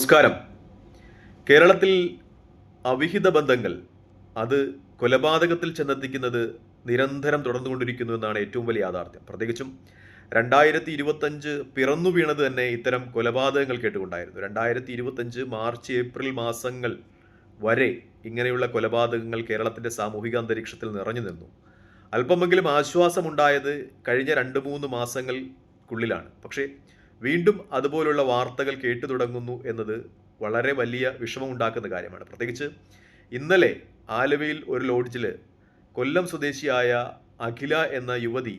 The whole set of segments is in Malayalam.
നമസ്കാരം. കേരളത്തിൽ അവിഹിത ബന്ധങ്ങൾ അത് കൊലപാതകത്തിൽ ചെന്നെത്തിക്കുന്നത് നിരന്തരം തുടർന്നുകൊണ്ടിരിക്കുന്നു എന്നാണ് ഏറ്റവും വലിയ യാഥാർത്ഥ്യം. പ്രത്യേകിച്ചും 2025 പിറന്നു വീണത് തന്നെ ഇത്തരം കൊലപാതകങ്ങൾ കേട്ടുകൊണ്ടായിരുന്നു. 2025 മാർച്ച്, ഏപ്രിൽ മാസങ്ങൾ വരെ ഇങ്ങനെയുള്ള കൊലപാതകങ്ങൾ കേരളത്തിൻ്റെ സാമൂഹിക അന്തരീക്ഷത്തിൽ നിറഞ്ഞു നിന്നു. അല്പമെങ്കിലും ആശ്വാസമുണ്ടായത് കഴിഞ്ഞ 2-3 മാസങ്ങൾക്കുള്ളിലാണ്. പക്ഷേ വീണ്ടും അതുപോലുള്ള വാർത്തകൾ കേട്ടു തുടങ്ങുന്നു എന്നത് വളരെ വലിയ വിഷമമുണ്ടാക്കുന്ന കാര്യമാണ്. പ്രത്യേകിച്ച് ഇന്നലെ ആലുവയിൽ ഒരു ലോഡ്ജിൽ കൊല്ലം സ്വദേശിയായ അഖില എന്ന യുവതി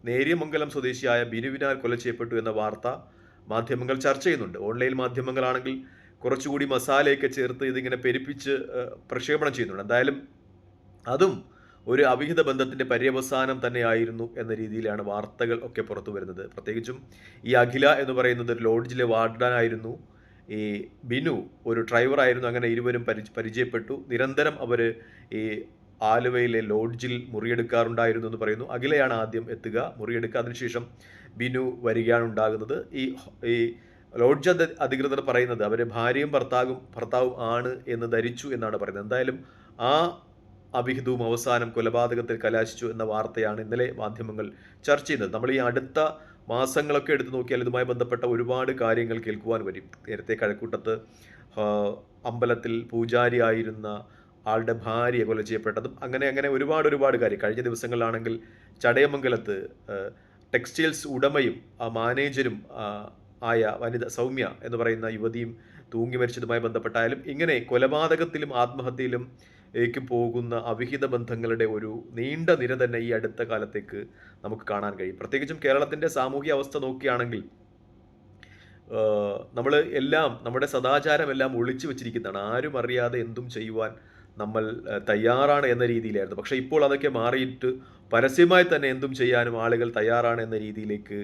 നേര്യമംഗലം സ്വദേശിയായ ബിനുവിനാൽ കൊല ചെയ്യപ്പെട്ടു എന്ന വാർത്ത മാധ്യമങ്ങൾ ചർച്ച ചെയ്യുന്നുണ്ട്. ഓൺലൈൻ മാധ്യമങ്ങളാണെങ്കിൽ കുറച്ചുകൂടി മസാലയൊക്കെ ചേർത്ത് ഇതിങ്ങനെ പെരുപ്പിച്ച് പ്രക്ഷേപണം ചെയ്യുന്നുണ്ട്. എന്തായാലും അതും ഒരു അവിഹിത ബന്ധത്തിൻ്റെ പര്യവസാനം തന്നെയായിരുന്നു എന്ന രീതിയിലാണ് വാർത്തകൾ ഒക്കെ പുറത്തു വരുന്നത്. പ്രത്യേകിച്ചും ഈ അഖില എന്ന് പറയുന്നത് ഒരു ലോഡ്ജിലെ വാർഡനായിരുന്നു. ഈ ബിനു ഒരു ഡ്രൈവറായിരുന്നു. അങ്ങനെ ഇരുവരും പരിചയപ്പെട്ടു. നിരന്തരം അവർ ഈ ആലുവയിലെ ലോഡ്ജിൽ മുറിയെടുക്കാറുണ്ടായിരുന്നു എന്ന് പറയുന്നു. അഖിലയാണ് ആദ്യം എത്തുക, മുറിയെടുക്കുക. അതിനുശേഷം ബിനു വരികയാണ് ഉണ്ടാകുന്നത്. ഈ ലോഡ്ജ് അധികൃതർ പറയുന്നത് അവർ ഭാര്യയും ഭർത്താവും ആണ് എന്ന് ധരിച്ചു എന്നാണ് പറയുന്നത്. എന്തായാലും ആ അവിഹിതവും അവസാനം കൊലപാതകത്തിൽ കലാശിച്ചു എന്ന വാർത്തയാണ് ഇന്നലെ മാധ്യമങ്ങൾ ചർച്ച ചെയ്യുന്നത്. നമ്മൾ ഈ അടുത്ത മാസങ്ങളൊക്കെ എടുത്തു നോക്കിയാൽ ഇതുമായി ബന്ധപ്പെട്ട ഒരുപാട് കാര്യങ്ങൾ കേൾക്കുവാൻ വരും. നേരത്തെ കഴക്കൂട്ടത്ത് അമ്പലത്തിൽ പൂജാരി ആയിരുന്ന ആളുടെ ഭാര്യ കൊല ചെയ്യപ്പെട്ടതും അങ്ങനെ ഒരുപാട് കാര്യം. കഴിഞ്ഞ ദിവസങ്ങളിലാണെങ്കിൽ ചടയമംഗലത്ത് ടെക്സ്റ്റൈൽസ് ഉടമയും മാനേജരും ആയ വനിത സൗമ്യ എന്ന് പറയുന്ന യുവതിയും തൂങ്ങി മരിച്ചതുമായി ബന്ധപ്പെട്ടായാലും ഇങ്ങനെ കൊലപാതകത്തിലും ആത്മഹത്യയിലും പോകുന്ന അവിഹിത ബന്ധങ്ങളുടെ ഒരു നീണ്ട നിര തന്നെ ഈ അടുത്ത കാലത്തേക്ക് നമുക്ക് കാണാൻ കഴിയും. പ്രത്യേകിച്ചും കേരളത്തിൻ്റെ സാമൂഹ്യ അവസ്ഥ നോക്കുകയാണെങ്കിൽ നമ്മൾ എല്ലാം നമ്മുടെ സദാചാരം എല്ലാം ഒളിച്ചു വെച്ചിരിക്കുന്നതാണ്. ആരും അറിയാതെ എന്തും ചെയ്യുവാൻ നമ്മൾ തയ്യാറാണ് എന്ന രീതിയിലായിരുന്നു. പക്ഷേ ഇപ്പോൾ അതൊക്കെ മാറിയിട്ട് പരസ്യമായി തന്നെ എന്തും ചെയ്യാനും ആളുകൾ തയ്യാറാണ് എന്ന രീതിയിലേക്ക്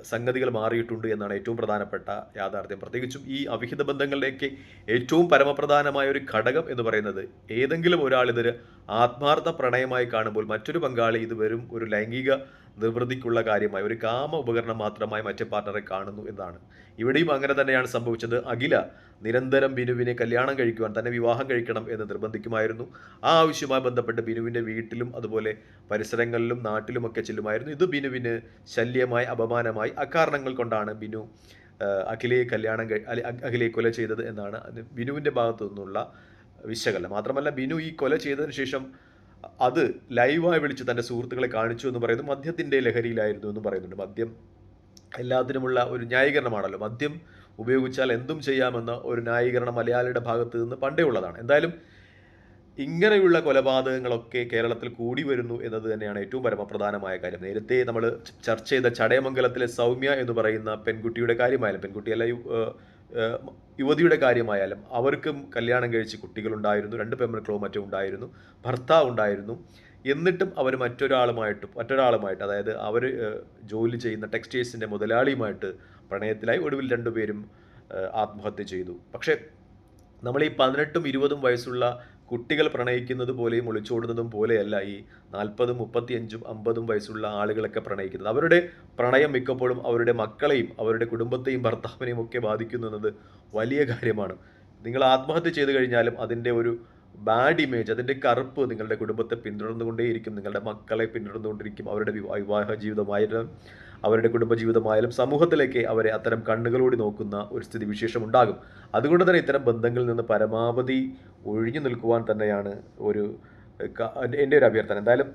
സംഗതികൾ മാറിയിട്ടുണ്ട് എന്നാണ് ഏറ്റവും പ്രധാനപ്പെട്ട യാഥാർത്ഥ്യം. പ്രത്യേകിച്ചും ഈ അവിഹിത ബന്ധങ്ങളിലേക്ക് ഏറ്റവും പരമപ്രധാനമായ ഒരു ഘടകം എന്ന് പറയുന്നത് ഏതെങ്കിലും ഒരാൾ ഇതൊരു ആത്മാർത്ഥ പ്രണയമായി കാണുമ്പോൾ മറ്റൊരു പങ്കാളി ഇത് വെറും ഒരു ലൈംഗിക നിർവൃതിക്കുള്ള കാര്യമായി ഒരു കാമ ഉപകരണം മാത്രമായി മറ്റേ പാർട്ണറെ കാണുന്നു എന്നതാണ്. ഇവിടെയും അങ്ങനെ തന്നെയാണ് സംഭവിച്ചത്. അഖില നിരന്തരം ബിനുവിനെ കല്യാണം കഴിക്കുവാൻ, തന്നെ വിവാഹം കഴിക്കണം എന്ന് നിർബന്ധിക്കുമായിരുന്നു. ആ ആവശ്യവുമായി ബന്ധപ്പെട്ട് ബിനുവിൻ്റെ വീട്ടിലും അതുപോലെ പരിസരങ്ങളിലും നാട്ടിലുമൊക്കെ ചെല്ലുമായിരുന്നു. ഇത് ബിനുവിന് ശല്യമായി, അപമാനമായി. അക്കാരണങ്ങൾ കൊണ്ടാണ് ബിനു അഖിലയെ അഖിലയെ കൊല ചെയ്തത് എന്നാണ് ബിനുവിൻ്റെ ഭാഗത്തു നിന്നുള്ള വിശകലനം. മാത്രമല്ല ബിനു ഈ കൊല ചെയ്തതിന് ശേഷം അത് ലൈവായി വിളിച്ച് തൻ്റെ സുഹൃത്തുക്കളെ കാണിച്ചു എന്ന് പറയുന്നു. മദ്യത്തിൻ്റെ ലഹരിയിലായിരുന്നു എന്ന് പറയുന്നുണ്ട്. മദ്യം എല്ലാത്തിനുമുള്ള ഒരു ന്യായീകരണമാണല്ലോ. മദ്യം ഉപയോഗിച്ചാൽ എന്തും ചെയ്യാമെന്ന ഒരു ന്യായീകരണം മലയാളിയുടെ ഭാഗത്ത് നിന്ന് പണ്ടേ ഉള്ളതാണ്. എന്തായാലും ഇങ്ങനെയുള്ള കൊലപാതകങ്ങളൊക്കെ കേരളത്തിൽ കൂടി വരുന്നു എന്നത് തന്നെയാണ് ഏറ്റവും പരമപ്രധാനമായ കാര്യം. നേരത്തെ നമ്മൾ ചർച്ച ചെയ്ത ചടയമംഗലത്തിലെ സൗമ്യ എന്ന് പറയുന്ന പെൺകുട്ടിയുടെ കാര്യമായാലും, പെൺകുട്ടിയല്ല യുവതിയുടെ കാര്യമായാലും അവർക്കും കല്യാണം കഴിച്ച് കുട്ടികളുണ്ടായിരുന്നു. 2 പെൺമക്കളോ മറ്റോ ഉണ്ടായിരുന്നു, ഭർത്താവ് ഉണ്ടായിരുന്നു. എന്നിട്ടും അവർ മറ്റൊരാളുമായിട്ട് അതായത് അവർ ജോലി ചെയ്യുന്ന ടെക്സ്റ്റൈൽസിൻ്റെ മുതലാളിയുമായിട്ട് പ്രണയത്തിലായി. ഒടുവിൽ 2 പേരും ആത്മഹത്യ ചെയ്തു. പക്ഷേ നമ്മൾ ഈ 18ഉം 20ഉം വയസ്സുള്ള കുട്ടികൾ പ്രണയിക്കുന്നത് പോലെയും ഒളിച്ചോടുന്നതും പോലെയല്ല ഈ 40ഉം 35ഉം 50ഉം വയസ്സുള്ള ആളുകളൊക്കെ പ്രണയിക്കുന്നത്. അവരുടെ പ്രണയം മിക്കപ്പോഴും അവരുടെ മക്കളെയും അവരുടെ കുടുംബത്തെയും ഭർത്താവിനെയും ഒക്കെ ബാധിക്കുന്നു എന്നത് വലിയ കാര്യമാണ്. നിങ്ങൾ ആത്മഹത്യ ചെയ്തു കഴിഞ്ഞാലും അതിൻ്റെ ഒരു ബാഡ് ഇമേജ്, അതിൻ്റെ കറുപ്പ് നിങ്ങളുടെ കുടുംബത്തെ പിന്തുടർന്നുകൊണ്ടേയിരിക്കും, നിങ്ങളുടെ മക്കളെ പിന്തുടർന്നുകൊണ്ടിരിക്കും. അവരുടെ വിവാഹ ജീവിതമായാലും അവരുടെ കുടുംബജീവിതമായാലും സമൂഹത്തിലേക്ക് അവരെ അത്തരം കണ്ണുകളോടി നോക്കുന്ന ഒരു സ്ഥിതി വിശേഷം ഉണ്ടാകും. അതുകൊണ്ട് തന്നെ ഇത്തരം ബന്ധങ്ങളിൽ നിന്ന് പരമാവധി ഒഴിഞ്ഞു നിൽക്കുവാൻ തന്നെയാണ് എൻ്റെ ഒരു അഭ്യർത്ഥന. എന്തായാലും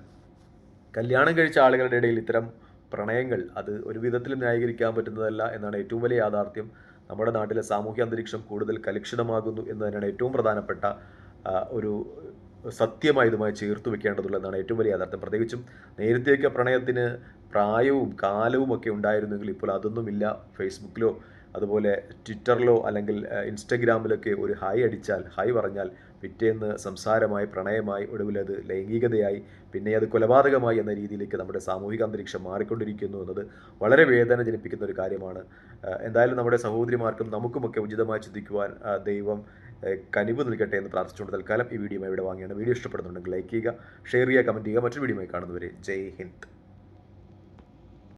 കല്യാണം കഴിച്ച ആളുകളുടെ ഇടയിൽ ഇത്തരം പ്രണയങ്ങൾ അത് ഒരു വിധത്തിലും ന്യായീകരിക്കാൻ പറ്റുന്നതല്ല എന്നാണ് ഏറ്റവും വലിയ യാഥാർത്ഥ്യം. നമ്മുടെ നാട്ടിലെ സാമൂഹ്യ അന്തരീക്ഷം കൂടുതൽ കലുഷിതമാകുന്നു എന്ന് തന്നെയാണ് ഏറ്റവും പ്രധാനപ്പെട്ട ഒരു സത്യമായി ഇതുമായി ചേർത്ത് വെക്കേണ്ടതുള്ളതാണ് ഏറ്റവും വലിയ യാഥാർത്ഥ്യം. പ്രത്യേകിച്ചും നേരത്തെയൊക്കെ പ്രണയത്തിന് പ്രായവും കാലവും ഒക്കെ ഉണ്ടായിരുന്നെങ്കിൽ ഇപ്പോൾ അതൊന്നുമില്ല. ഫേസ്ബുക്കിലോ അതുപോലെ ട്വിറ്ററിലോ അല്ലെങ്കിൽ ഇൻസ്റ്റഗ്രാമിലൊക്കെ ഒരു ഹായ് പറഞ്ഞാൽ പിറ്റേന്ന് സംസാരമായി, പ്രണയമായി, ഒടുവിലത് ലൈംഗികതയായി, പിന്നെ അത് കൊലപാതകമായി എന്ന രീതിയിലേക്ക് നമ്മുടെ സാമൂഹിക അന്തരീക്ഷം മാറിക്കൊണ്ടിരിക്കുന്നു എന്നത് വളരെ വേദന ജനിപ്പിക്കുന്ന ഒരു കാര്യമാണ്. എന്തായാലും നമ്മുടെ സഹോദരിമാർക്കും നമുക്കുമൊക്കെ ഉചിതമായി ചിന്തിക്കുവാൻ ദൈവം കനിവ് നൽകട്ടെ എന്ന് പ്രാർത്ഥിച്ചുകൊണ്ട് തൽക്കാലം ഈ വീഡിയോ ഇവിടെ വാങ്ങിയാണ്. വീഡിയോ ഇഷ്ടപ്പെടുന്നുണ്ടെങ്കിൽ ലൈക്ക് ചെയ്യുക, ഷെയർ ചെയ്യുക, കമൻറ്റ് ചെയ്യുക. മറ്റൊരു വീഡിയോയുമായി കാണുന്നവരെ ജയ് ഹിന്ദ്.